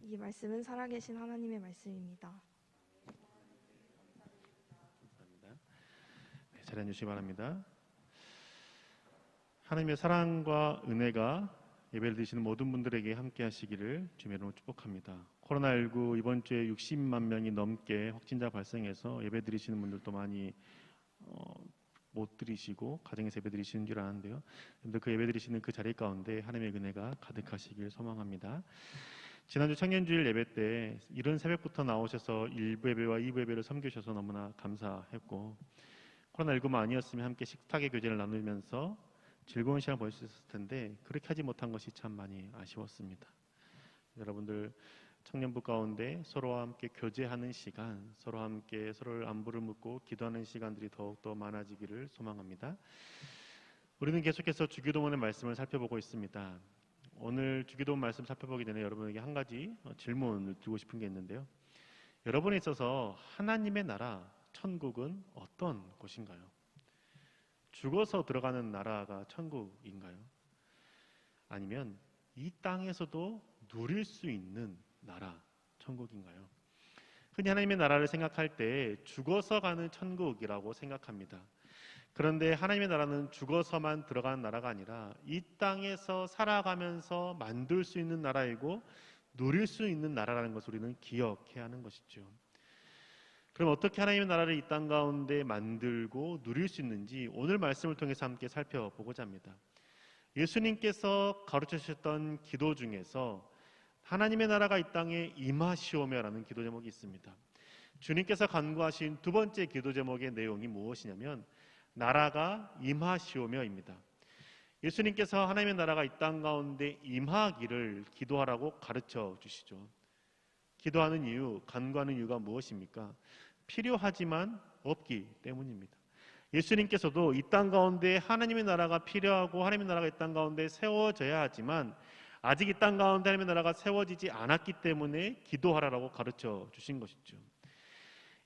이 말씀은 살아계신 하나님의 말씀입니다. 감사합니다. 네, 자리해 주시기 바랍니다. 하나님의 사랑과 은혜가 예배를 드리시는 모든 분들에게 함께 하시기를 주의 이름으로 축복합니다. 코로나19 이번 주에 60만 명이 넘게 확진자 발생해서 예배 드리시는 분들도 많이 못 드리시고 가정에서 예배 드리시는 줄 아는데요. 여러분들 그 예배 드리시는 그 자리 가운데 하나님의 은혜가 가득하시길 소망합니다. 지난주 청년주일 예배 때 이른 새벽부터 나오셔서 1부 예배와 2부 예배를 섬기셔서 너무나 감사했고, 코로나19만 아니었으면 함께 식탁의 교제를 나누면서 즐거운 시간을 보낼 수 있었을 텐데 그렇게 하지 못한 것이 참 많이 아쉬웠습니다. 여러분들 청년부 가운데 서로와 함께 교제하는 시간, 서로와 함께 서로를 안부를 묻고 기도하는 시간들이 더욱더 많아지기를 소망합니다. 우리는 계속해서 주기도문의 말씀을 살펴보고 있습니다. 오늘 주기도문 말씀 살펴보기 전에 여러분에게 한 가지 질문을 드리고 싶은 게 있는데요. 여러분에 있어서 하나님의 나라, 천국은 어떤 곳인가요? 죽어서 들어가는 나라가 천국인가요? 아니면 이 땅에서도 누릴 수 있는 나라, 천국인가요? 흔히 하나님의 나라를 생각할 때 죽어서 가는 천국이라고 생각합니다. 그런데 하나님의 나라는 죽어서만 들어가는 나라가 아니라 이 땅에서 살아가면서 만들 수 있는 나라이고 누릴 수 있는 나라라는 것을 우리는 기억해야 하는 것이죠. 그럼 어떻게 하나님의 나라를 이 땅 가운데 만들고 누릴 수 있는지 오늘 말씀을 통해서 함께 살펴보고자 합니다. 예수님께서 가르쳐 주셨던 기도 중에서 하나님의 나라가 이 땅에 임하시오며라는 기도 제목이 있습니다. 주님께서 간구하신 두 번째 기도 제목의 내용이 무엇이냐면 나라가 임하시오며입니다. 예수님께서 하나님의 나라가 이 땅 가운데 임하기를 기도하라고 가르쳐 주시죠. 기도하는 이유, 간구하는 이유가 무엇입니까? 필요하지만 없기 때문입니다. 예수님께서도 이 땅 가운데 하나님의 나라가 필요하고 하나님의 나라가 이 땅 가운데 세워져야 하지만 아직 이 땅 가운데 하나님의 나라가 세워지지 않았기 때문에 기도하라고 가르쳐 주신 것이죠.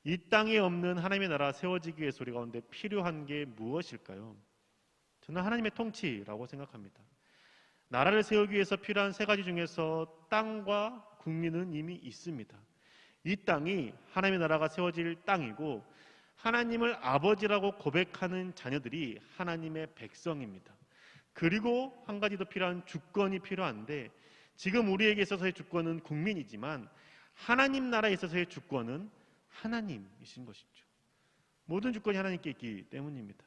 이 땅에 없는 하나님의 나라가 세워지기 위해서 우리 가운데 필요한 게 무엇일까요? 저는 하나님의 통치라고 생각합니다. 나라를 세우기 위해서 필요한 세 가지 중에서 땅과 국민은 이미 있습니다. 이 땅이 하나님의 나라가 세워질 땅이고 하나님을 아버지라고 고백하는 자녀들이 하나님의 백성입니다. 그리고 한 가지 더 필요한 주권이 필요한데 지금 우리에게 있어서의 주권은 국민이지만 하나님 나라에 있어서의 주권은 하나님이신 것이죠. 모든 주권이 하나님께 있기 때문입니다.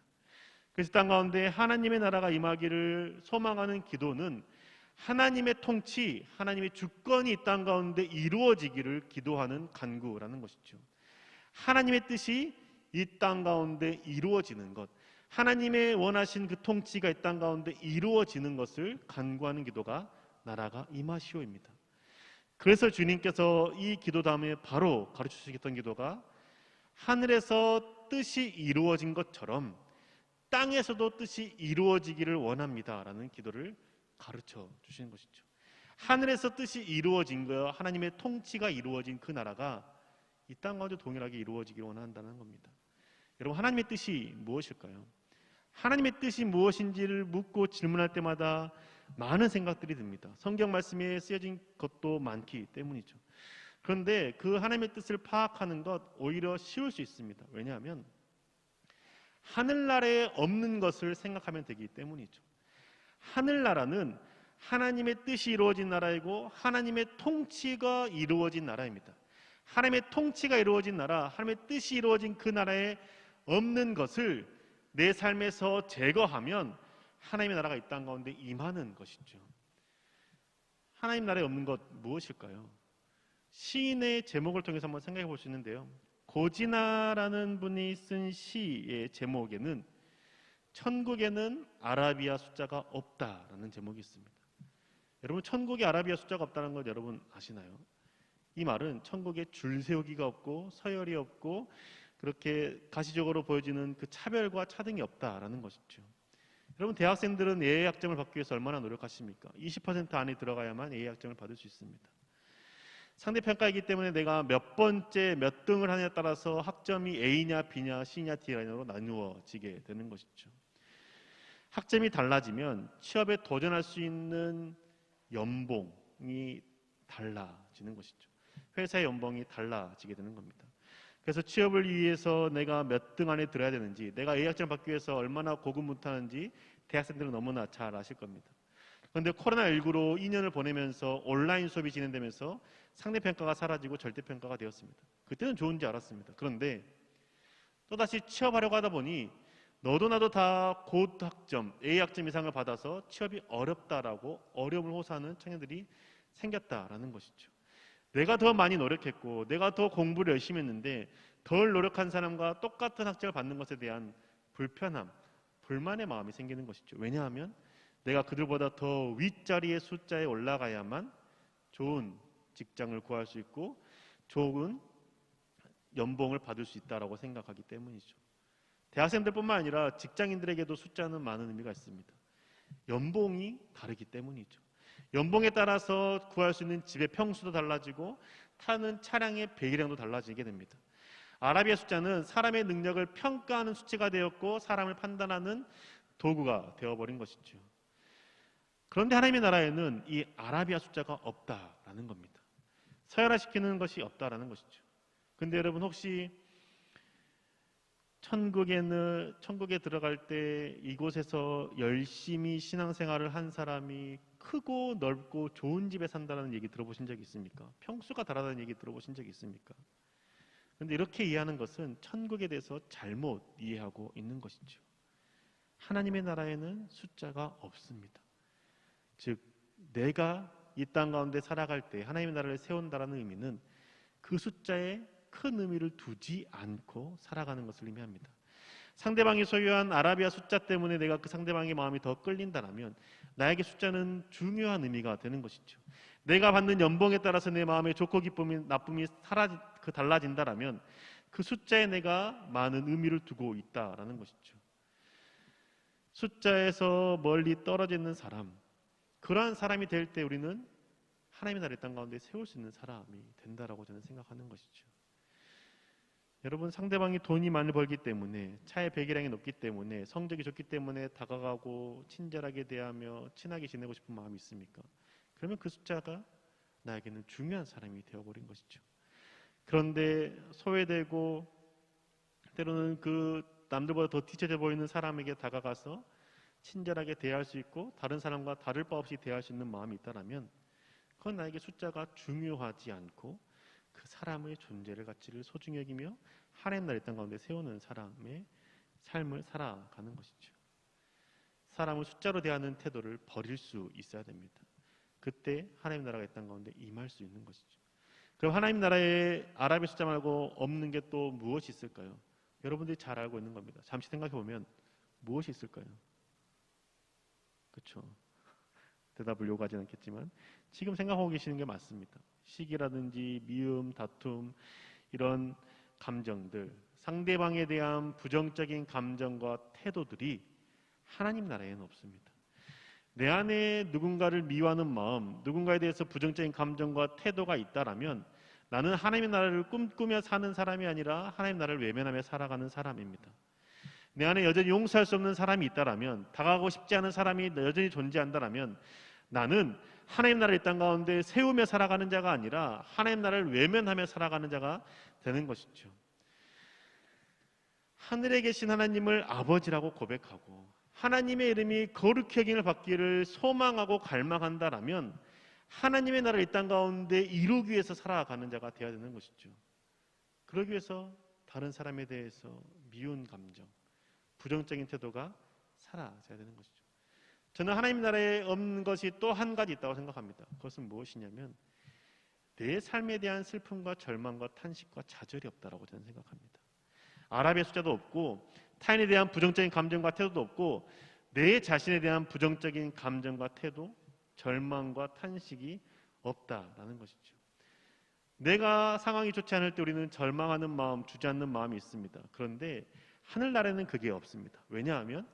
그래서 땅 가운데 하나님의 나라가 임하기를 소망하는 기도는 하나님의 통치, 하나님의 주권이 이 땅 가운데 이루어지기를 기도하는 간구라는 것이죠. 하나님의 뜻이 이 땅 가운데 이루어지는 것, 하나님의 원하신 그 통치가 이 땅 가운데 이루어지는 것을 간구하는 기도가 나라가 임하시오입니다. 그래서 주님께서 이 기도 다음에 바로 가르쳐 주시겠던 기도가 하늘에서 뜻이 이루어진 것처럼 땅에서도 뜻이 이루어지기를 원합니다라는 기도를 가르쳐 주시는 것이죠. 하늘에서 뜻이 이루어진 거요, 하나님의 통치가 이루어진 그 나라가 이 땅 가운데 동일하게 이루어지기를 원한다는 겁니다. 여러분, 하나님의 뜻이 무엇일까요? 하나님의 뜻이 무엇인지를 묻고 질문할 때마다 많은 생각들이 듭니다. 성경 말씀에 쓰여진 것도 많기 때문이죠. 그런데 그 하나님의 뜻을 파악하는 것 오히려 쉬울 수 있습니다. 왜냐하면 하늘나라에 없는 것을 생각하면 되기 때문이죠. 하늘나라는 하나님의 뜻이 이루어진 나라이고 하나님의 통치가 이루어진 나라입니다. 하나님의 통치가 이루어진 나라, 하나님의 뜻이 이루어진 그 나라에 없는 것을 내 삶에서 제거하면 하나님의 나라가 이 땅 가운데 임하는 것이죠. 하나님 나라에 없는 것 무엇일까요? 시인의 제목을 통해서 한번 생각해 볼 수 있는데요. 고지나라는 분이 쓴 시의 제목에는 천국에는 아라비아 숫자가 없다라는 제목이 있습니다. 여러분, 천국에 아라비아 숫자가 없다는 걸 여러분 아시나요? 이 말은 천국에 줄 세우기가 없고 서열이 없고 그렇게 가시적으로 보여지는 그 차별과 차등이 없다라는 것이죠. 여러분, 대학생들은 A의 학점을 받기 위해서 얼마나 노력하십니까? 20% 안에 들어가야만 A의 학점을 받을 수 있습니다. 상대평가이기 때문에 내가 몇 번째 몇 등을 하느냐에 따라서 학점이 A냐 B냐 C냐 D냐로 나누어지게 되는 것이죠. 학점이 달라지면 취업에 도전할 수 있는 연봉이 달라지는 것이죠. 회사의 연봉이 달라지게 되는 겁니다. 그래서 취업을 위해서 내가 몇 등 안에 들어야 되는지, 내가 A학점을 받기 위해서 얼마나 고군분투하는지 대학생들은 너무나 잘 아실 겁니다. 그런데 코로나19로 2년을 보내면서 온라인 수업이 진행되면서 상대평가가 사라지고 절대평가가 되었습니다. 그때는 좋은지 알았습니다. 그런데 또다시 취업하려고 하다 보니 너도 나도 다 고학점, A학점 이상을 받아서 취업이 어렵다라고 어려움을 호소하는 청년들이 생겼다라는 것이죠. 내가 더 많이 노력했고 내가 더 공부를 열심히 했는데 덜 노력한 사람과 똑같은 학점을 받는 것에 대한 불편함, 불만의 마음이 생기는 것이죠. 왜냐하면 내가 그들보다 더 윗자리의 숫자에 올라가야만 좋은 직장을 구할 수 있고 좋은 연봉을 받을 수 있다라고 생각하기 때문이죠. 대학생들뿐만 아니라 직장인들에게도 숫자는 많은 의미가 있습니다. 연봉이 다르기 때문이죠. 연봉에 따라서 구할 수 있는 집의 평수도 달라지고 타는 차량의 배기량도 달라지게 됩니다. 아라비아 숫자는 사람의 능력을 평가하는 수치가 되었고 사람을 판단하는 도구가 되어버린 것이죠. 그런데 하나님의 나라에는 이 아라비아 숫자가 없다라는 겁니다. 서열화시키는 것이 없다라는 것이죠. 근데 여러분 혹시 천국에 들어갈 때 이곳에서 열심히 신앙생활을 한 사람이 크고 넓고 좋은 집에 산다는 얘기 들어보신 적이 있습니까? 평수가 다르다는 얘기 들어보신 적이 있습니까? 그런데 이렇게 이해하는 것은 천국에 대해서 잘못 이해하고 있는 것이죠. 하나님의 나라에는 숫자가 없습니다. 즉 내가 이 땅 가운데 살아갈 때 하나님의 나라를 세운다라는 의미는 그 숫자에 큰 의미를 두지 않고 살아가는 것을 의미합니다. 상대방이 소유한 아라비아 숫자 때문에 내가 그 상대방의 마음이 더 끌린다라면 나에게 숫자는 중요한 의미가 되는 것이죠. 내가 받는 연봉에 따라서 내 마음의 좋고 기쁨이 나쁨이 달라진다라면 그 숫자에 내가 많은 의미를 두고 있다라는 것이죠. 숫자에서 멀리 떨어져 있는 사람, 그러한 사람이 될 때 우리는 하나님의 나라의 땅 가운데 세울 수 있는 사람이 된다라고 저는 생각하는 것이죠. 여러분 상대방이 돈이 많이 벌기 때문에 차의 배기량이 높기 때문에 성적이 좋기 때문에 다가가고 친절하게 대하며 친하게 지내고 싶은 마음이 있습니까? 그러면 그 숫자가 나에게는 중요한 사람이 되어버린 것이죠. 그런데 소외되고 때로는 그 남들보다 더 뒤처져 보이는 사람에게 다가가서 친절하게 대할 수 있고 다른 사람과 다를 바 없이 대할 수 있는 마음이 있다면 그건 나에게 숫자가 중요하지 않고 그 사람의 존재를 가치를 소중히 여기며 하나님 나라의 땅 가운데 세우는 사람의 삶을 살아가는 것이죠. 사람을 숫자로 대하는 태도를 버릴 수 있어야 됩니다. 그때 하나님 나라가 이 땅 가운데 임할 수 있는 것이죠. 그럼 하나님 나라에 아라비아 숫자 말고 없는 게 또 무엇이 있을까요? 여러분들이 잘 알고 있는 겁니다. 잠시 생각해 보면 무엇이 있을까요? 그렇죠. 대답을 요구하지는 않겠지만 지금 생각하고 계시는 게 맞습니다. 시기라든지 미움, 다툼 이런 감정들, 상대방에 대한 부정적인 감정과 태도들이 하나님 나라에는 없습니다. 내 안에 누군가를 미워하는 마음, 누군가에 대해서 부정적인 감정과 태도가 있다라면 나는 하나님의 나라를 꿈꾸며 사는 사람이 아니라 하나님의 나라를 외면하며 살아가는 사람입니다. 내 안에 여전히 용서할 수 없는 사람이 있다라면, 다가가고 싶지 않은 사람이 여전히 존재한다라면 나는 하나님 나라의 땅 가운데 세우며 살아가는 자가 아니라 하나님 나라를 외면하며 살아가는 자가 되는 것이죠. 하늘에 계신 하나님을 아버지라고 고백하고 하나님의 이름이 거룩히 여김을 받기를 소망하고 갈망한다라면 하나님의 나라를 이 땅 가운데 이루기 위해서 살아가는 자가 되어야 되는 것이죠. 그러기 위해서 다른 사람에 대해서 미운 감정, 부정적인 태도가 사라져야 되는 것이죠. 저는 하나님 나라에 없는 것이 또 한 가지 있다고 생각합니다. 그것은 무엇이냐면 내 삶에 대한 슬픔과 절망과 탄식과 좌절이 없다라고 저는 생각합니다. 아라비아 숫자도 없고 타인에 대한 부정적인 감정과 태도도 없고 내 자신에 대한 부정적인 감정과 태도, 절망과 탄식이 없다라는 것이죠. 내가 상황이 좋지 않을 때 우리는 절망하는 마음, 주저앉는 마음이 있습니다. 그런데 하늘나라에는 그게 없습니다. 왜냐하면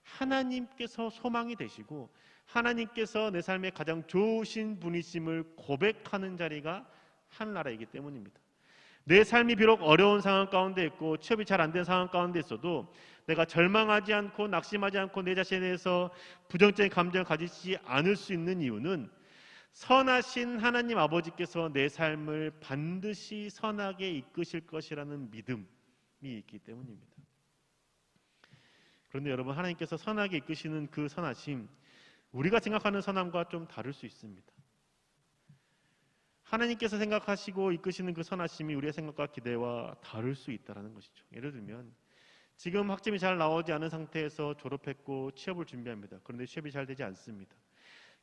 하나님께서 소망이 되시고 하나님께서 내 삶에 가장 좋으신 분이심을 고백하는 자리가 하늘나라이기 때문입니다. 내 삶이 비록 어려운 상황 가운데 있고 취업이 잘 안 된 상황 가운데 있어도 내가 절망하지 않고 낙심하지 않고 내 자신에 대해서 부정적인 감정을 가지지 않을 수 있는 이유는 선하신 하나님 아버지께서 내 삶을 반드시 선하게 이끄실 것이라는 믿음이 있기 때문입니다. 그런데 여러분, 하나님께서 선하게 이끄시는 그 선하심, 우리가 생각하는 선함과 좀 다를 수 있습니다. 하나님께서 생각하시고 이끄시는 그 선하심이 우리의 생각과 기대와 다를 수 있다는 것이죠. 예를 들면 지금 학점이 잘 나오지 않은 상태에서 졸업했고 취업을 준비합니다. 그런데 취업이 잘 되지 않습니다.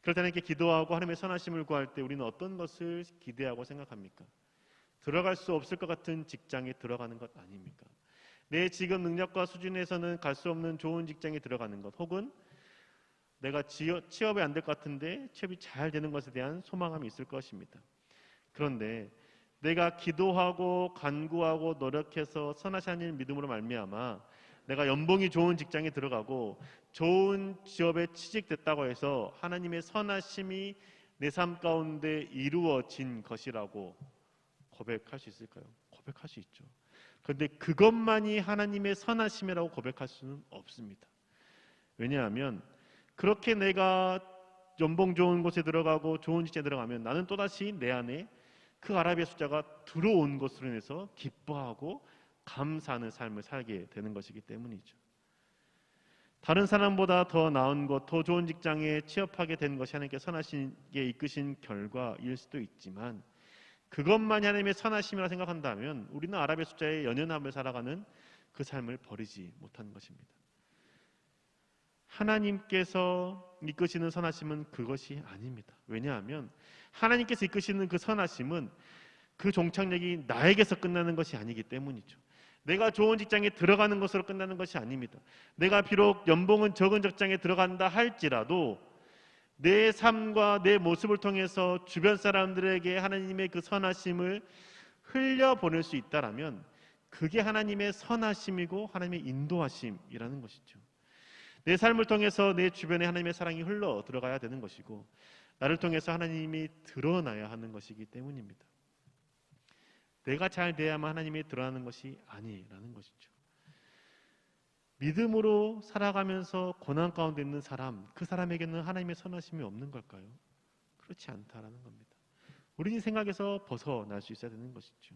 그럴 때는 이렇게 기도하고 하나님의 선하심을 구할 때 우리는 어떤 것을 기대하고 생각합니까? 들어갈 수 없을 것 같은 직장에 들어가는 것 아닙니까? 내 지금 능력과 수준에서는 갈 수 없는 좋은 직장에 들어가는 것, 혹은 내가 취업이 안 될 것 같은데 취업이 잘 되는 것에 대한 소망감이 있을 것입니다. 그런데 내가 기도하고 간구하고 노력해서 선하신 하나님을 믿음으로 말미암아 내가 연봉이 좋은 직장에 들어가고 좋은 취업에 취직됐다고 해서 하나님의 선하심이 내 삶 가운데 이루어진 것이라고 고백할 수 있을까요? 고백할 수 있죠. 그런데 그것만이 하나님의 선하심이라고 고백할 수는 없습니다. 왜냐하면 그렇게 내가 연봉 좋은 곳에 들어가고 좋은 직장에 들어가면 나는 또다시 내 안에 그 아라비아 숫자가 들어온 것으로 인해서 기뻐하고 감사하는 삶을 살게 되는 것이기 때문이죠. 다른 사람보다 더 나은 것, 더 좋은 직장에 취업하게 된 것이 하나님께 선하시게 이끄신 결과일 수도 있지만 그것만이 하나님의 선하심이라 생각한다면 우리는 아라비아 숫자에 연연하며 살아가는 그 삶을 버리지 못하는 것입니다. 하나님께서 이끄시는 선하심은 그것이 아닙니다. 왜냐하면 하나님께서 이끄시는 그 선하심은 그 종착역이 나에게서 끝나는 것이 아니기 때문이죠. 내가 좋은 직장에 들어가는 것으로 끝나는 것이 아닙니다. 내가 비록 연봉은 적은 직장에 들어간다 할지라도 내 삶과 내 모습을 통해서 주변 사람들에게 하나님의 그 선하심을 흘려보낼 수 있다라면 그게 하나님의 선하심이고 하나님의 인도하심이라는 것이죠. 내 삶을 통해서 내 주변에 하나님의 사랑이 흘러 들어가야 되는 것이고 나를 통해서 하나님이 드러나야 하는 것이기 때문입니다. 내가 잘 돼야만 하나님이 드러나는 것이 아니라는 것이죠. 믿음으로 살아가면서 고난 가운데 있는 사람, 그 사람에게는 하나님의 선하심이 없는 걸까요? 그렇지 않다라는 겁니다. 우리 생각에서 벗어날 수 있어야 되는 것이죠.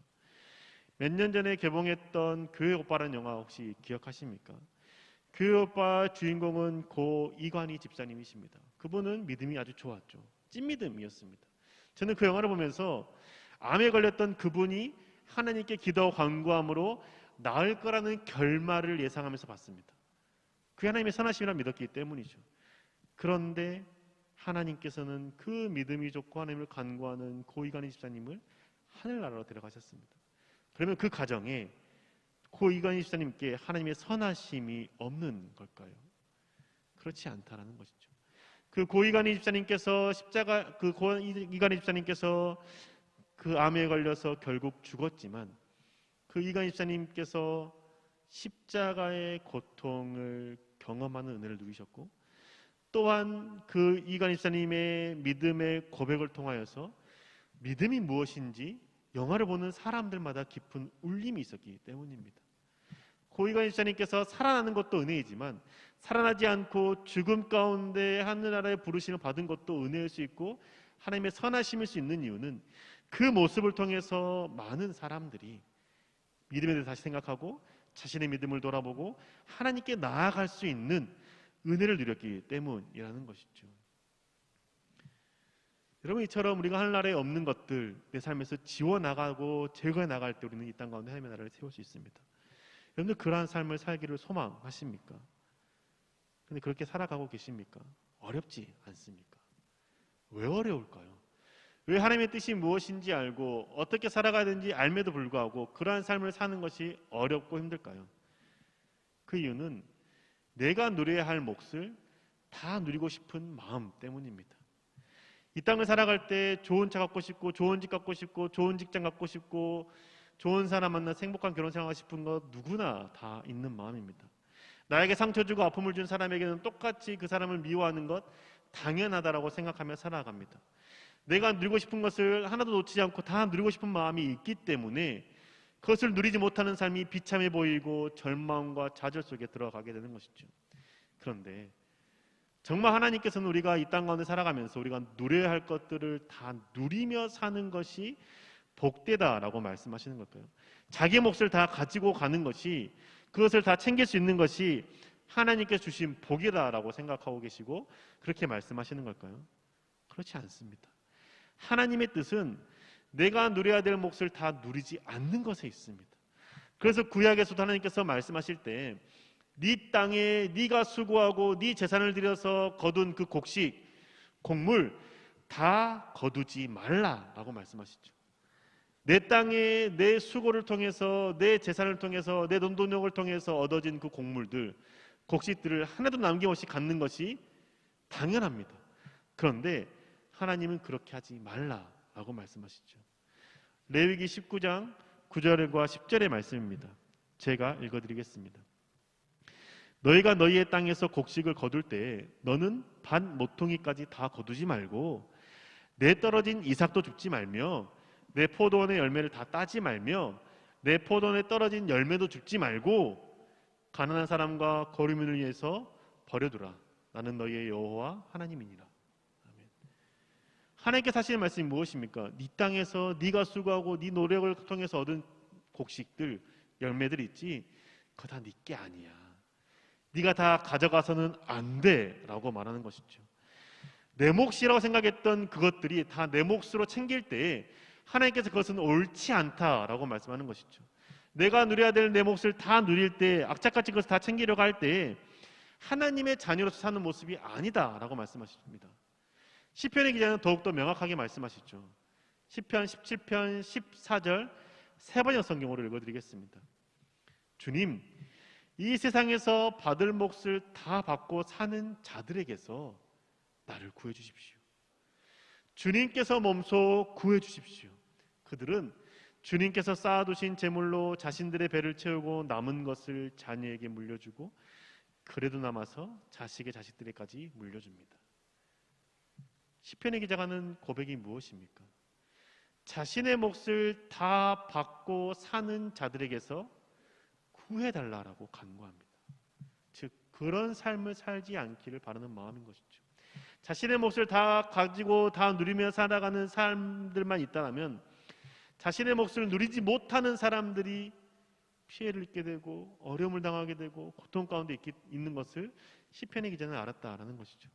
몇 년 전에 개봉했던 교회 오빠라는 영화 혹시 기억하십니까? 교회 오빠 주인공은 고 이관희 집사님이십니다. 그분은 믿음이 아주 좋았죠. 찐믿음이었습니다. 저는 그 영화를 보면서 암에 걸렸던 그분이 하나님께 기도하고 간구함으로 나을 거라는 결말을 예상하면서 봤습니다. 그게 하나님의 선하심이라 믿었기 때문이죠. 그런데 하나님께서는 그 믿음이 좋고 하나님을 간구하는 고 이관희 집사님을 하늘나라로 데려가셨습니다. 그러면 그 가정에 고 이관희 집사님께 하나님의 선하심이 없는 걸까요? 그렇지 않다라는 것이죠. 그 고 이관희 집사님께서 고 이관희 집사님께서 그 암에 걸려서 결국 죽었지만 그 이관희 집사님께서 십자가의 고통을 경험하는 은혜를 누리셨고 또한 그 이관희 집사님의 믿음의 고백을 통하여서 믿음이 무엇인지 영화를 보는 사람들마다 깊은 울림이 있었기 때문입니다. 고 이관희 집사님께서 살아나는 것도 은혜이지만 살아나지 않고 죽음 가운데 하늘나라의 부르심을 받은 것도 은혜일 수 있고 하나님의 선하심일 수 있는 이유는 그 모습을 통해서 많은 사람들이 믿음에 대해서 다시 생각하고 자신의 믿음을 돌아보고 하나님께 나아갈 수 있는 은혜를 누렸기 때문이라는 것이죠. 여러분, 이처럼 우리가 하늘나라에 없는 것들 내 삶에서 지워나가고 제거해 나갈 때 우리는 이 땅 가운데 하나님의 나라를 세울 수 있습니다. 여러분들 그러한 삶을 살기를 소망하십니까? 그런데 그렇게 살아가고 계십니까? 어렵지 않습니까? 왜 어려울까요? 왜 하나님의 뜻이 무엇인지 알고 어떻게 살아가야 되는지 알매도 불구하고 그러한 삶을 사는 것이 어렵고 힘들까요? 그 이유는 내가 누려야 할 몫을 다 누리고 싶은 마음 때문입니다. 이 땅을 살아갈 때 좋은 차 갖고 싶고 좋은 집 갖고 싶고 좋은 직장 갖고 싶고 좋은 사람 만나서 행복한 결혼 생활하고 싶은 것 누구나 다 있는 마음입니다. 나에게 상처 주고 아픔을 준 사람에게는 똑같이 그 사람을 미워하는 것 당연하다라고 생각하며 살아갑니다. 내가 누리고 싶은 것을 하나도 놓치지 않고 다 누리고 싶은 마음이 있기 때문에 그것을 누리지 못하는 삶이 비참해 보이고 절망과 좌절 속에 들어가게 되는 것이죠. 그런데 정말 하나님께서는 우리가 이 땅 가운데 살아가면서 우리가 누려야 할 것들을 다 누리며 사는 것이 복되다라고 말씀하시는 걸까요? 자기 몫을 다 가지고 가는 것이, 그것을 다 챙길 수 있는 것이 하나님께 주신 복이다라고 생각하고 계시고 그렇게 말씀하시는 걸까요? 그렇지 않습니다. 하나님의 뜻은 내가 누려야 될 몫을 다 누리지 않는 것에 있습니다. 그래서 구약에서도 하나님께서 말씀하실 때 네 땅에 네가 수고하고 네 재산을 들여서 거둔 그 곡식, 곡물 다 거두지 말라라고 말씀하시죠. 내 땅에 내 수고를 통해서, 내 재산을 통해서, 내 노동력을 통해서 얻어진 그 곡물들, 곡식들을 하나도 남김없이 갖는 것이 당연합니다. 그런데 하나님은 그렇게 하지 말라라고 말씀하시죠. 레위기 19장 9절과 10절의 말씀입니다. 제가 읽어드리겠습니다. 너희가 너희의 땅에서 곡식을 거둘 때 너는 반 모퉁이까지 다 거두지 말고 내 떨어진 이삭도 줍지 말며 내 포도원의 열매를 다 따지 말며 내 포도원에 떨어진 열매도 줍지 말고 가난한 사람과 거류민을 위해서 버려두라. 나는 너희의 여호와 하나님이니라. 아멘. 하나님께서 하시는 말씀이 무엇입니까? 네 땅에서 네가 수고하고 네 노력을 통해서 얻은 곡식들, 열매들 있지, 그거 다 네 게 아니야. 네가 다 가져가서는 안 돼라고 말하는 것이죠. 내 몫이라고 생각했던 그것들이 다 내 몫으로 챙길 때 하나님께서 그것은 옳지 않다라고 말씀하는 것이죠. 내가 누려야 될 내 몫을 다 누릴 때, 악착같이 그것을 다 챙기려고 할 때 하나님의 자녀로서 사는 모습이 아니다라고 말씀하십니다. 시편의 기자는 더욱더 명확하게 말씀하시죠. 시편 17편 14절 세 번역 성경으로 읽어드리겠습니다. 주님, 이 세상에서 받을 몫을 다 받고 사는 자들에게서 나를 구해 주십시오. 주님께서 몸소 구해 주십시오. 그들은 주님께서 쌓아두신 재물로 자신들의 배를 채우고 남은 것을 자녀에게 물려주고 그래도 남아서 자식의 자식들에게까지 물려줍니다. 시편의 기자가 하는 고백이 무엇입니까? 자신의 몫을 다 받고 사는 자들에게서 구해달라고 간구합니다. 즉 그런 삶을 살지 않기를 바라는 마음인 것이죠. 자신의 몫을 다 가지고 다 누리며 살아가는 사람들만 있다면 자신의 몫을 누리지 못하는 사람들이 피해를 입게 되고 어려움을 당하게 되고 고통 가운데 있는 것을 시편의 기자는 알았다라는 것이죠.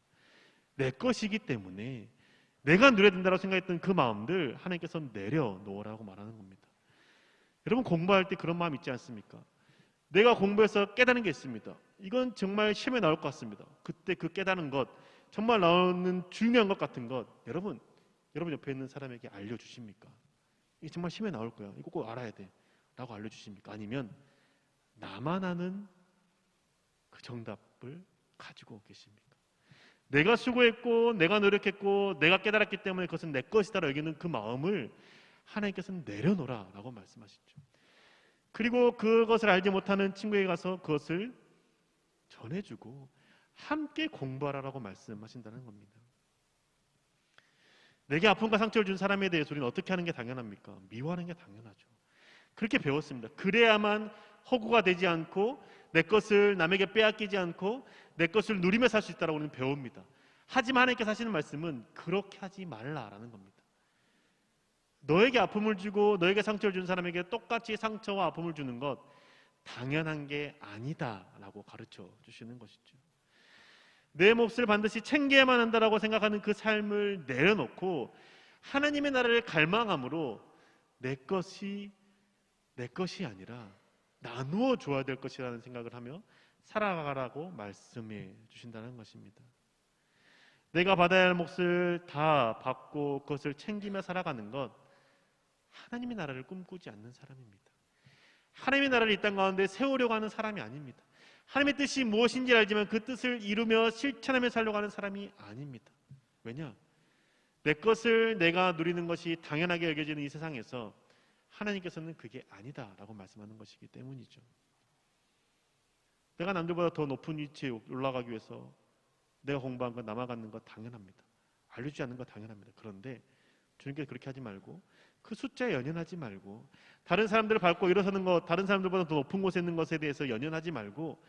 내 것이기 때문에 내가 누려야 된다고 생각했던 그 마음들 하나님께서 내려놓으라고 말하는 겁니다. 여러분 공부할 때 그런 마음 있지 않습니까? 내가 공부해서 깨달은 게 있습니다. 이건 정말 시험에 나올 것 같습니다. 그때 그 깨달은 것, 정말 나오는 중요한 것 같은 것, 여러분 옆에 있는 사람에게 알려주십니까? 이게 정말 시험에 나올 거야. 이거 꼭 알아야 돼. 라고 알려주십니까? 아니면 나만 아는 그 정답을 가지고 계십니까? 내가 수고했고 내가 노력했고 내가 깨달았기 때문에 그것은 내 것이다라고 여기는 그 마음을 하나님께서는 내려놓으라라고 말씀하시죠. 그리고 그것을 알지 못하는 친구에게 가서 그것을 전해주고 함께 공부하라라고 말씀하신다는 겁니다. 내게 아픔과 상처를 준 사람에 대해서 우리는 어떻게 하는 게 당연합니까? 미워하는 게 당연하죠. 그렇게 배웠습니다. 그래야만 허구가 되지 않고 내 것을 남에게 빼앗기지 않고 내 것을 누리며 살 수 있다고 우리는 배웁니다. 하지만 하나님께서 하시는 말씀은 그렇게 하지 말라라는 겁니다. 너에게 아픔을 주고 너에게 상처를 준 사람에게 똑같이 상처와 아픔을 주는 것 당연한 게 아니다라고 가르쳐 주시는 것이죠. 내 몫을 반드시 챙겨야만 한다라고 생각하는 그 삶을 내려놓고 하나님의 나라를 갈망함으로 내 것이 아니라 나누어 줘야 될 것이라는 생각을 하며 살아가라고 말씀해 주신다는 것입니다. 내가 받아야 할 몫을 다 받고 그것을 챙기며 살아가는 것, 하나님의 나라를 꿈꾸지 않는 사람입니다. 하나님의 나라를 이 땅 가운데 세우려고 하는 사람이 아닙니다. 하나님의 뜻이 무엇인지 알지만 그 뜻을 이루며 실천하며 살려고 하는 사람이 아닙니다. 왜냐? 내 것을 내가 누리는 것이 당연하게 여겨지는 이 세상에서 하나님께서는 그게 아니다라고 말씀하는 것이기 때문이죠. 내가 남들보다 더 높은 위치에 올라가기 위해서 내가 공부한 것 남아가는 것 당연합니다. 알려주지 않는 것 당연합니다. 그런데 주님께서 그렇게 하지 말고 그 숫자에 연연하지 말고 다른 사람들을 밟고 일어서는 것, 다른 사람들보다 더 높은 곳에 있는 것에 대해서 연연하지 말고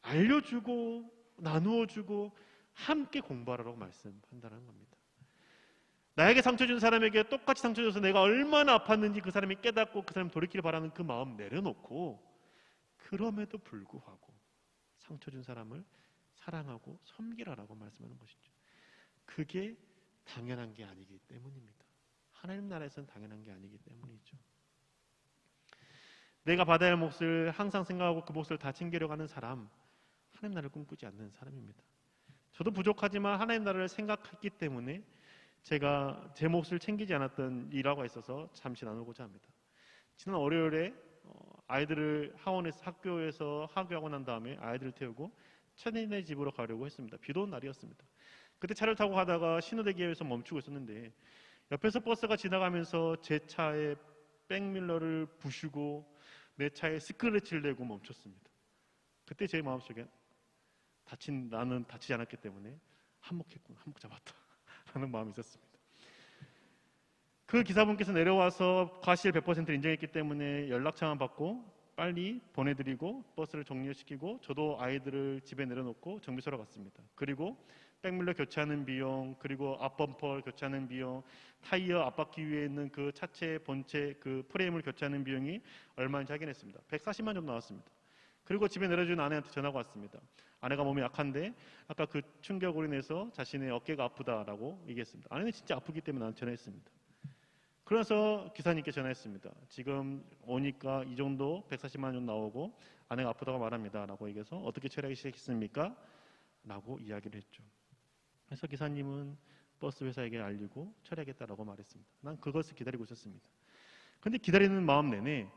알려주고 나누어주고 함께 공부하라고 말씀한다는 겁니다. 나에게 상처 준 사람에게 똑같이 상처 줘서 내가 얼마나 아팠는지 그 사람이 깨닫고 그 사람이 돌이키길 바라는 그 마음 내려놓고, 그럼에도 불구하고 상처 준 사람을 사랑하고 섬기라라고 말씀하는 것이죠. 그게 당연한 게 아니기 때문입니다. 하나님 나라에서는 당연한 게 아니기 때문이죠. 내가 받아야 할 몫을 항상 생각하고 그 몫을 다 챙기려고 하는 사람, 하나님 나라를 꿈꾸지 않는 사람입니다. 저도 부족하지만 하나님 나라를 생각했기 때문에 제가 제 몫을 챙기지 않았던 일화가 있어서 잠시 나누고자 합니다. 지난 월요일에 아이들을 학교에서 하교하고 난 다음에 아이들을 태우고 처제네 집으로 가려고 했습니다. 비도 온 날이었습니다. 그때 차를 타고 가다가 신호대기에서 멈추고 있었는데 옆에서 버스가 지나가면서 제 차에 백밀러를 부수고 내 차에 스크래치를 내고 멈췄습니다. 그때 제 마음속에 나는 다치지 않았기 때문에 한몫했구나, 한몫 잡았다 라는 마음이 있었습니다. 그 기사분께서 내려와서 과실 100% 인정했기 때문에 연락처만 받고 빨리 보내드리고 버스를 종료시키고 저도 아이들을 집에 내려놓고 정비소로 갔습니다. 그리고 백밀러 교체하는 비용, 그리고 앞범퍼 교체하는 비용, 타이어 앞바퀴 위에 있는 그 차체 본체 그 프레임을 교체하는 비용이 얼마인지 확인했습니다. 140만 정도 나왔습니다. 그리고 집에 내려준 아내한테 전화가 왔습니다. 아내가 몸이 약한데 아까 그 충격으로 인해서 자신의 어깨가 아프다라고 얘기했습니다. 아내는 진짜 아프기 때문에 나한테 전화했습니다. 그래서 기사님께 전화했습니다. 지금 오니까 이 정도 140만 원 정도 나오고 아내가 아프다고 말합니다 라고 얘기해서 어떻게 처리하기 시작했습니까? 라고 이야기를 했죠. 그래서 기사님은 버스 회사에게 알리고 처리하겠다라고 말했습니다. 난 그것을 기다리고 있었습니다. 그런데 기다리는 마음 내내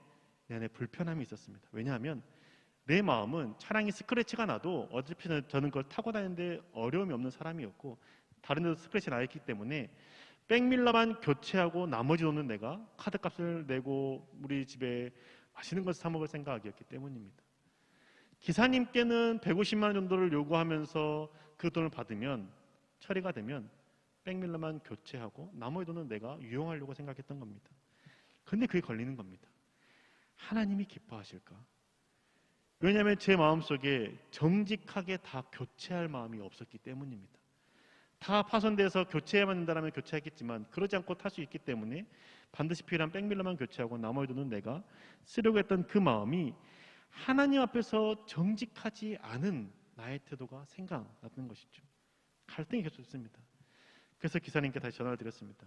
내 안에 불편함이 있었습니다. 왜냐하면 내 마음은 차량이 스크래치가 나도 어차피 저는 그걸 타고 다니는데 어려움이 없는 사람이었고 다른 데도 스크래치 나 있기 때문에 백밀러만 교체하고 나머지 돈은 내가 카드값을 내고 우리 집에 맛있는 것을 사 먹을 생각이었기 때문입니다. 기사님께는 150만 원 정도를 요구하면서 그 돈을 받으면 처리가 되면 백밀러만 교체하고 나머지 돈은 내가 유용하려고 생각했던 겁니다. 그런데 그게 걸리는 겁니다. 하나님이 기뻐하실까? 왜냐하면 제 마음속에 정직하게 다 교체할 마음이 없었기 때문입니다. 다 파손돼서 교체해야만 된다면 교체하겠지만 그러지 않고 탈 수 있기 때문에 반드시 필요한 백밀러만 교체하고 나머지 돈은 내가 쓰려고 했던 그 마음이 하나님 앞에서 정직하지 않은 나의 태도가 생각났던 것이죠. 갈등이 계속 있습니다. 그래서 기사님께 다시 전화를 드렸습니다.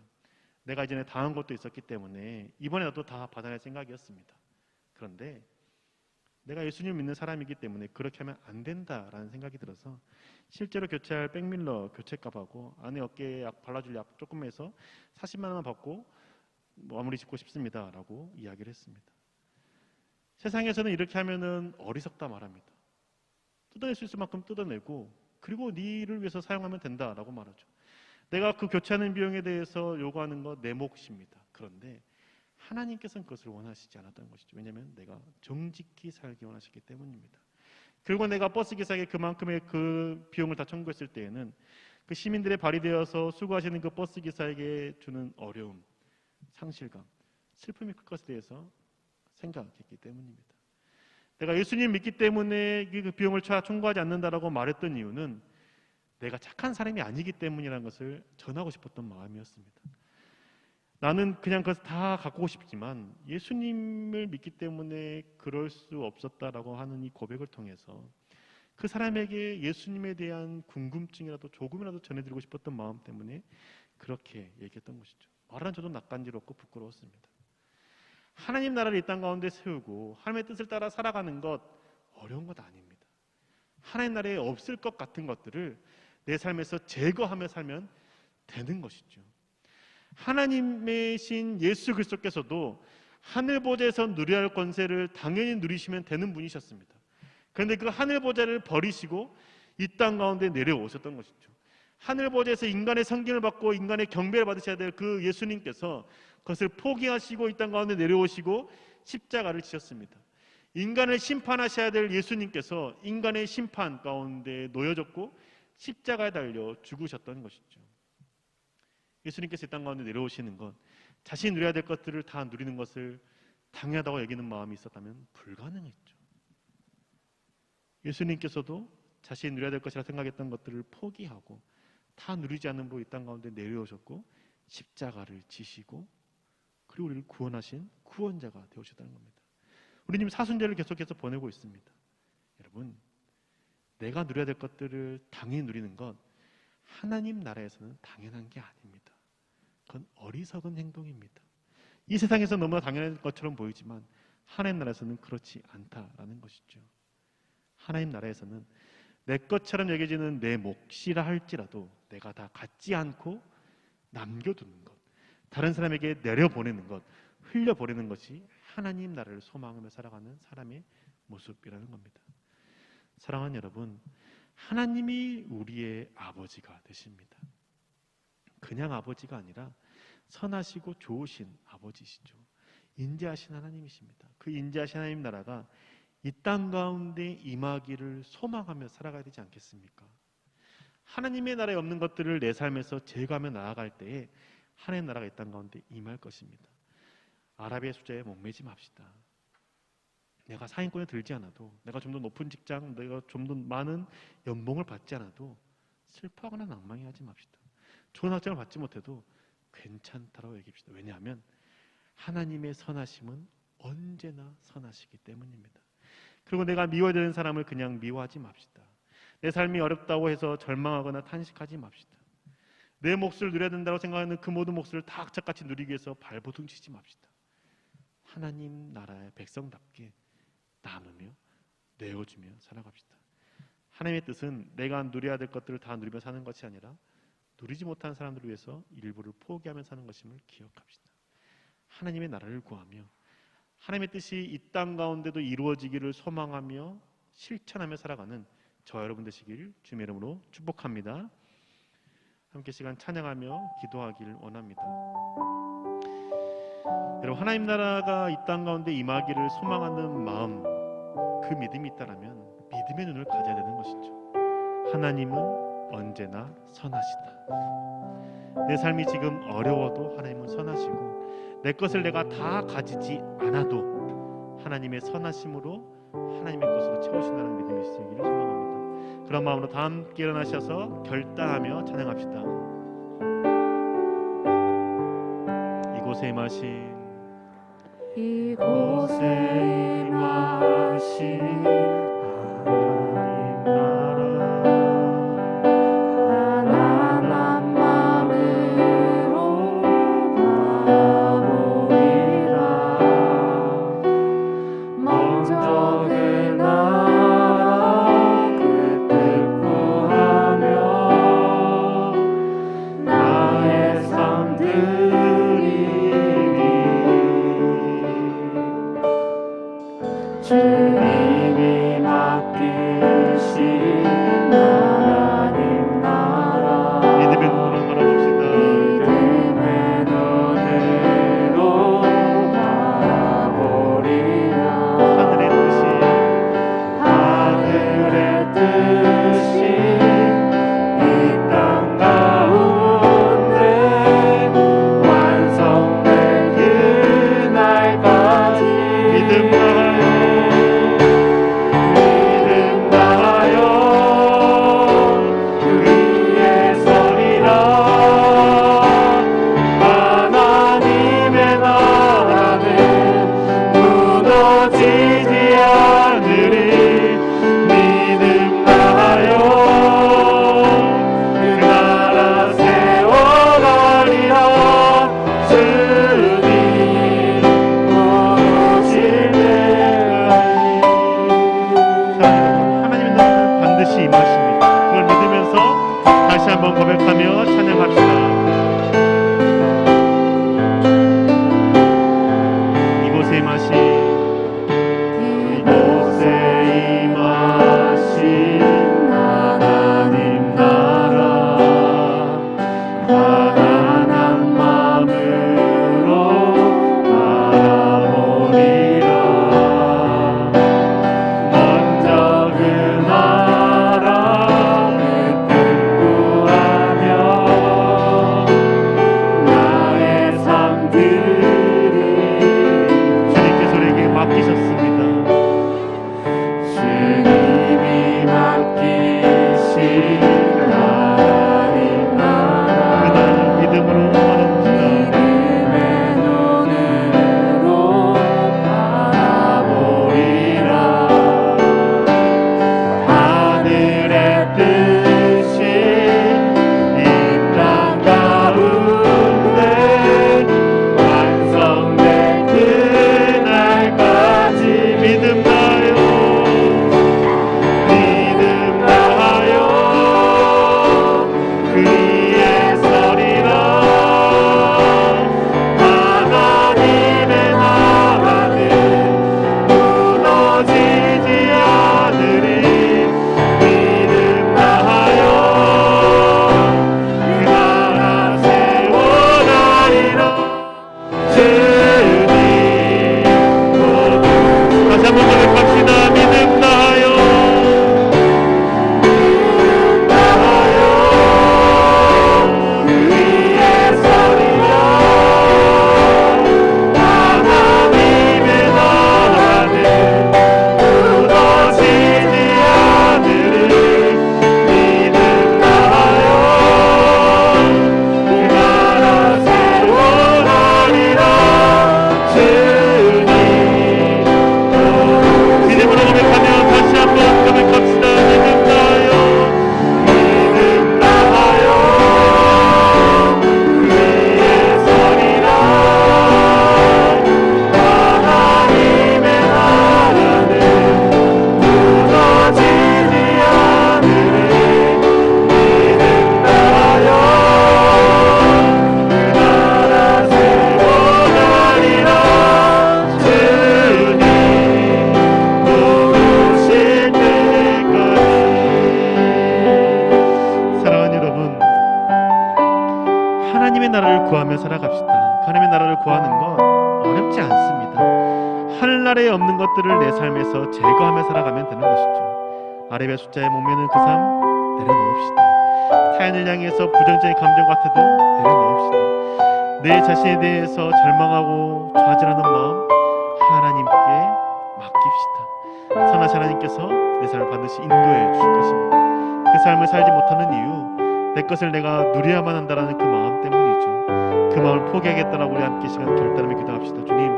내가 이전에 당한 것도 있었기 때문에 이번에 나도 다 받아낼 생각이었습니다. 그런데 내가 예수님을 믿는 사람이기 때문에 그렇게 하면 안 된다라는 생각이 들어서 실제로 교체할 백밀러 교체값하고 아내 어깨에 약 발라줄 약 조금 해서 40만 원만 받고 마무리 짓고 싶습니다라고 이야기를 했습니다. 세상에서는 이렇게 하면은 어리석다 말합니다. 뜯어낼 수 있을 만큼 뜯어내고 그리고 네를 위해서 사용하면 된다라고 말하죠. 내가 그 교체하는 비용에 대해서 요구하는 거 내 몫입니다. 그런데 하나님께서는 그것을 원하시지 않았던 것이죠. 왜냐하면 내가 정직히 살기 원하셨기 때문입니다. 그리고 내가 버스 기사에게 그만큼의 그 비용을 다 청구했을 때에는 그 시민들의 발휘되어서 수고하시는 그 버스 기사에게 주는 어려움, 상실감, 슬픔이 클 것에 대해서 생각했기 때문입니다. 내가 예수님 믿기 때문에 그 비용을 청구하지 않는다라고 말했던 이유는 내가 착한 사람이 아니기 때문이라는 것을 전하고 싶었던 마음이었습니다. 나는 그냥 그것을 다 갖고 싶지만 예수님을 믿기 때문에 그럴 수 없었다라고 하는 이 고백을 통해서 그 사람에게 예수님에 대한 궁금증이라도 조금이라도 전해드리고 싶었던 마음 때문에 그렇게 얘기했던 것이죠. 말은 저도 낯간지럽고 부끄러웠습니다. 하나님 나라를 이 땅 가운데 세우고 하나님의 뜻을 따라 살아가는 것 어려운 것 아닙니다. 하나님 나라에 없을 것 같은 것들을 내 삶에서 제거하며 살면 되는 것이죠. 하나님의 신 예수 그리스도께서도 하늘 보좌에서 누려야 할 권세를 당연히 누리시면 되는 분이셨습니다. 그런데 그 하늘 보좌를 버리시고 이 땅 가운데 내려오셨던 것이죠. 하늘 보좌에서 인간의 성경을 받고 인간의 경배를 받으셔야 될 그 예수님께서 그것을 포기하시고 이 땅 가운데 내려오시고 십자가를 지셨습니다. 인간을 심판하셔야 될 예수님께서 인간의 심판 가운데 놓여졌고 십자가에 달려 죽으셨던 것이죠. 예수님께서 이 땅 가운데 내려오시는 것, 자신이 누려야 될 것들을 다 누리는 것을 당연하다고 여기는 마음이 있었다면 불가능했죠. 예수님께서도 자신이 누려야 될 것이라 생각했던 것들을 포기하고 다 누리지 않음으로 이 땅 가운데 내려오셨고 십자가를 지시고 그리고 우리를 구원하신 구원자가 되오셨다는 겁니다. 우리 지금 사순절을 계속해서 보내고 있습니다. 여러분, 내가 누려야 될 것들을 당연히 누리는 것, 하나님 나라에서는 당연한 게 아닙니다. 그건 어리석은 행동입니다. 이 세상에서 너무나 당연한 것처럼 보이지만 하나님 나라에서는 그렇지 않다라는 것이죠. 하나님 나라에서는 내 것처럼 여겨지는 내 몫이라 할지라도 내가 다 갖지 않고 남겨두는 것, 다른 사람에게 내려보내는 것, 흘려보내는 것이 하나님 나라를 소망하며 살아가는 사람의 모습이라는 겁니다. 사랑하는 여러분, 하나님이 우리의 아버지가 되십니다. 그냥 아버지가 아니라 선하시고 좋으신 아버지시죠. 인자하신 하나님이십니다. 그 인자하신 하나님 나라가 이 땅 가운데 임하기를 소망하며 살아가야 되지 않겠습니까? 하나님의 나라에 없는 것들을 내 삶에서 제거하며 나아갈 때에 하나님 나라가 이 땅 가운데 임할 것입니다. 아랍의 수자에 목매지 맙시다. 내가 상위권에 들지 않아도, 내가 좀 더 높은 직장, 내가 좀 더 많은 연봉을 받지 않아도 슬퍼하거나 낭망해하지 맙시다. 좋은 학점을 받지 못해도 괜찮다라고 얘기합시다. 왜냐하면 하나님의 선하심은 언제나 선하시기 때문입니다. 그리고 내가 미워야 되는 사람을 그냥 미워하지 맙시다. 내 삶이 어렵다고 해서 절망하거나 탄식하지 맙시다. 내 몫을 누려야 된다고 생각하는 그 모든 몫을 다 악착같이 누리기 위해서 발버둥 치지 맙시다. 하나님 나라의 백성답게 나누며 내어주며 살아갑시다. 하나님의 뜻은 내가 누려야 될 것들을 다 누리며 사는 것이 아니라 누리지 못한 사람들을 위해서 일부를 포기하며 사는 것임을 기억합시다. 하나님의 나라를 구하며 하나님의 뜻이 이 땅 가운데도 이루어지기를 소망하며 실천하며 살아가는 저와 여러분 되시길 주님의 이름으로 축복합니다. 함께 시간 찬양하며 기도하기를 원합니다. 여러분, 하나님 나라가 이 땅 가운데 임하기를 소망하는 마음, 그 믿음이 있다라면 믿음의 눈을 가져야 되는 것이죠. 하나님은 언제나 선하시다. 내 삶이 지금 어려워도 하나님은 선하시고 내 것을 내가 다 가지지 않아도 하나님의 선하심으로 하나님의 것으로 채우신다는 믿음이 있으시기를 소망합니다. 그런 마음으로 다 함께 일어나셔서 결단하며 찬양합시다. 이곳에 임하신 하나님 나라, 가난한 마음으로 바라보리라. 먼저 그 나라 그 뜻 구하며 나의 삶 드리리. 주님이 맡기신 하나님 나라, 믿음의 눈으로 바라봅시다. 믿음의 눈으로 바라보리라. 하늘의 뜻이 이 땅 가운데 완성될 그날까지 믿음 다하여 그 위에 서리라. 하나님의 나라는 무너지지 않으리. 믿음 다하여 그 나라 세워가리라. 주님 오실 때까지. 하나님의 나라는 반드시 임하십니다. 그걸 믿으면서 다시 한번 고백하며 찬양합시다. 이곳에 임하신 하나님 나라, 가난한 마음으로 나라를 구하는 건 어렵지 않습니다. 하늘나라에 없는 것들을 내 삶에서 제거하며 살아가면 되는 것이죠. 아랍의 숫자에 목매는 그 삶 내려놓읍시다. 타인을 향해서 부정적인 감정 같아도 내려놓읍시다. 내 자신에 대해서 절망하고 좌절하는 마음 하나님께 맡깁시다. 선하신 하나님께서 내 삶을 반드시 인도해 주실 것입니다. 그 삶을 살지 못하는 이유, 내 것을 내가 누려야만 한다는 그 마음 때문이죠. 그 마음을 포기하겠다라고 우리 함께 시간 결단하며 기도합시다. 주님,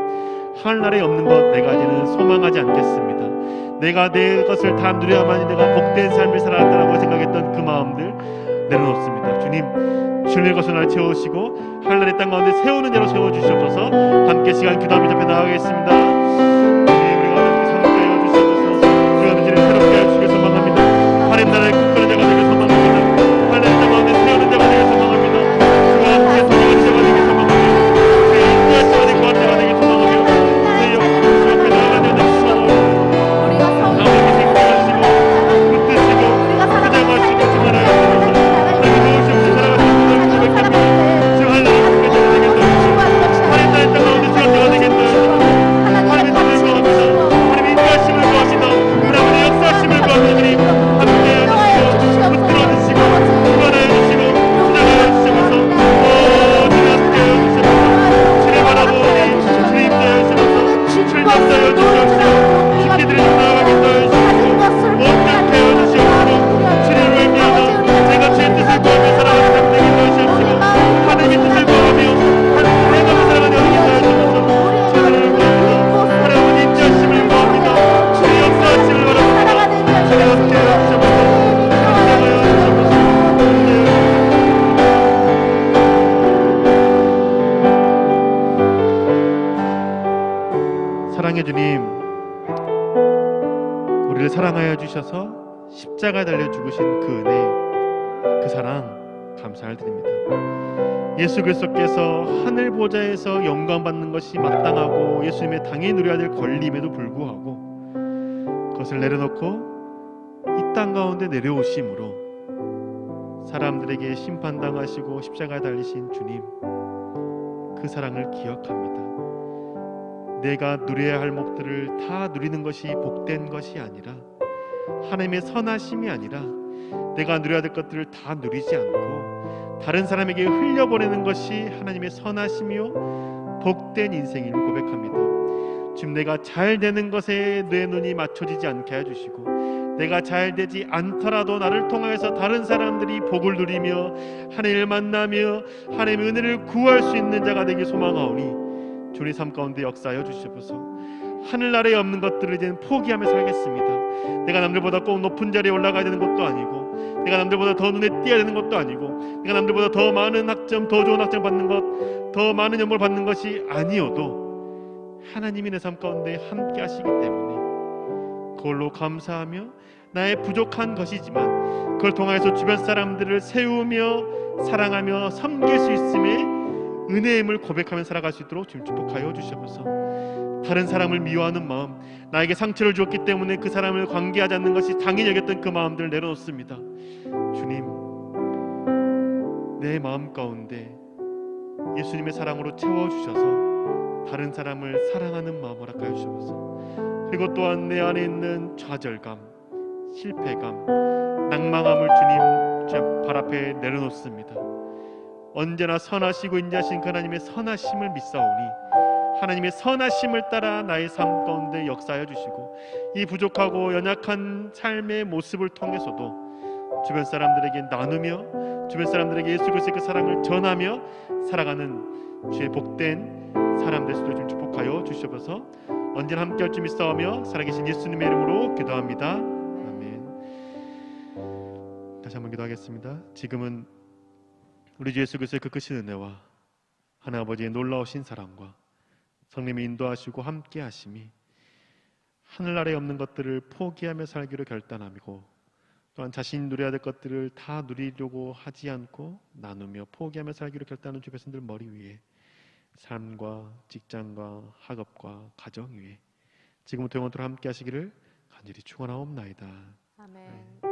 하늘나라에 없는 것 내가 이제는 소망하지 않겠습니다. 내가 내 것을 다 누려야만 내가 복된 삶을 살아갔다라고 생각했던 그 마음들 내려놓습니다. 주님의 것을 나를 채우시고 하늘나라의 땅 가운데 세우는 자로 세워주시옵소서. 함께 시간 기도하며 잡혀 나가겠습니다. 주님, 우리가 함께 사모하여 주시옵소서. 우리가 주님 새롭게 하여 주시길 소망합니다. 하나님 나라의 국가는 자가 되길 소망합니다. 하나님 땅 가운데 세우는 자가 되길 소망합니다. 주와 함께 동행하는 자가 되길 소망합니다. 주의 인도할 자가 되고 한 자가 되길 소망하며 주의 옆에 나아가는 자가 되길 소망합니다. 아버지 생각하시고 붙드시고 부장하시고 주만하여 주셔서 하나님 도우시옵소서. 살아가시는 분들을 고백합니다. 주 하나님 국가 자가 되겠다. 하나님 나라의 땅 가운데 세운 자가 되겠다. 하나님의 뜻을 구합니다. 하나님의 인도하심을 구합니다. 하나님의 역사하심을 구합니다. 주님 함께하여 주시고 붙들어 주시고 구원하여 주시고 부장하여 주시면서 주님 함께하여 주시면서 주를 바라보니 주님 인도하여 주시면서 주를 역사하여 주시옵소서. 쉽게 드리는 나아가겠다 하여 주시고 온전케 하여 주시옵소서. 주를 외면하며 제가 주의 뜻을 구하며 살아가는 삶 되게 하시옵시고 하나님의 뜻을 구하며 하나님의 행함을 살아가는 여기 하여 주셔서 주를 구합니다. 하나님의 인자하심을 구합니다. 주의 역사하심을 바랍니다. 주의 함께하여 주시옵소서. 함께하여 주시옵소서. 사랑의 주님, 우리를 사랑하여 주셔서 십자가에 달려 죽으신 그 은혜, 그 사랑 감사를 드립니다. 예수 그리스도께서 하늘 보좌에서 영광 받는 것이 마땅하고 예수님의 당연히 누려야 될 권리임에도 불구하고 그것을 내려놓고 이 땅 가운데 내려오심으로 사람들에게 심판당하시고 십자가에 달리신 주님, 그 사랑을 기억합니다. 내가 누려야 할 목들을 다 누리는 것이 복된 것이 아니라 하나님의 선하심이 아니라 내가 누려야 될 것들을 다 누리지 않고 다른 사람에게 흘려보내는 것이 하나님의 선하심이요 복된 인생임을 고백합니다. 지금 내가 잘 되는 것에 내 눈이 맞춰지지 않게 해주시고 내가 잘 되지 않더라도 나를 통하여서 다른 사람들이 복을 누리며 하나님을 만나며 하나님의 은혜를 구할 수 있는 자가 되길 소망하오니 주님 삶 가운데 역사하여 주시옵소서. 하늘나라에 없는 것들을 이제는 포기하며 살겠습니다. 내가 남들보다 꼭 높은 자리에 올라가야 되는 것도 아니고 내가 남들보다 더 눈에 띄어야 되는 것도 아니고 내가 남들보다 더 많은 학점, 더 좋은 학점 받는 것, 더 많은 연봉을 받는 것이 아니어도 하나님이 내 삶 가운데 함께 하시기 때문에 그걸로 감사하며 나의 부족한 것이지만 그걸 통해서 주변 사람들을 세우며 사랑하며 섬길 수 있음에 은혜임을 고백하며 살아갈 수 있도록 주님 축복하여 주시옵소서. 다른 사람을 미워하는 마음, 나에게 상처를 주었기 때문에 그 사람을 관계하지 않는 것이 당연히 여겼던 그 마음들을 내려놓습니다. 주님, 내 마음 가운데 예수님의 사랑으로 채워주셔서 다른 사람을 사랑하는 마음 허락하여 주시옵소서. 그리고 또한 내 안에 있는 좌절감, 실패감, 낭망함을 주님 발 앞에 내려놓습니다. 언제나 선하시고 인자하신 그 하나님의 선하심을 믿사오니 하나님의 선하심을 따라 나의 삶 가운데 역사하여 주시고 이 부족하고 연약한 삶의 모습을 통해서도 주변 사람들에게 나누며 주변 사람들에게 예수 그리스도의 그 사랑을 전하며 살아가는 주의 복된 사람 될 수 있도록 좀 축복하여 주시옵소서. 언제나 함께 할 줄 믿사오며 살아계신 예수님의 이름으로 기도합니다. 아멘. 다시 한번 기도하겠습니다. 지금은 우리 주 예수 그리스도의 그 크신 은혜와 하나님 아버지의 놀라우신 사랑과 성령님이 인도하시고 함께 하심이 하늘나라에 없는 것들을 포기하며 살기로 결단하고 또한 자신이 누려야 될 것들을 다 누리려고 하지 않고 나누며 포기하며 살기로 결단하는 주 백성들 머리 위에 삶과 직장과 학업과 가정 위에 지금부터 영원토록 함께 하시기를 간절히 축원하옵나이다. 아멘.